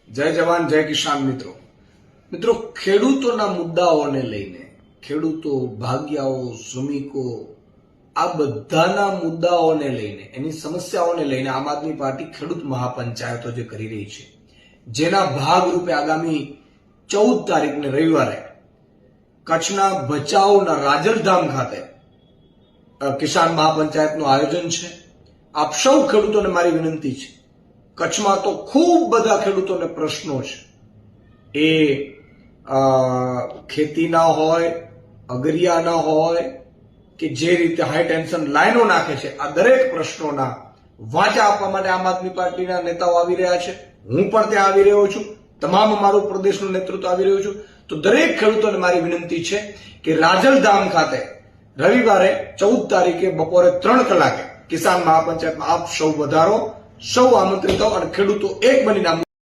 જય જવાન જય કિસાન મિત્રો ખેડૂતોના મુદ્દાઓને લઈને ખેડૂતો ભાગ્યાઓ શ્રમિકો આ બધાના મુદ્દાઓને લઈને એની સમસ્યાઓને લઈને આમ આદમી પાર્ટી ખેડૂત મહાપંચાયતો જે કરી રહી છે જેના ભાગરૂપે આગામી 14 તારીખને રવિવારે કચ્છના ભચાઉના રાજલધામ ખાતે કિસાન મહાપંચાયતનું આયોજન છે। આપ સૌ ખેડૂતોને મારી વિનંતી છે, કચ્છમાં તો ખૂબ બધા ખેડૂતોને પ્રશ્નો છે, એ ખેતીના હોય, અગરિયાના હોય કે જે રીતે હાઈ ટેન્શન લાઈનો નાખે છે, આ દરેક પ્રશ્નોના વાંચા આપવા માટે આમ આદમી પાર્ટીના નેતાઓ આવી રહ્યા છે। હું પણ ત્યાં આવી રહ્યો છું, તમામ અમારું પ્રદેશનું નેતૃત્વ આવી રહ્યું છું। તો દરેક ખેડૂતોને મારી વિનંતી છે કે રાજલધામ ખાતે રવિવારે 14 તારીખે બપોરે 3 કલાકે કિસાન મહાપંચાયતમાં આપ સૌ વધારો, સૌ આમંત્રિત હો અને ખેડૂતો એક બનીને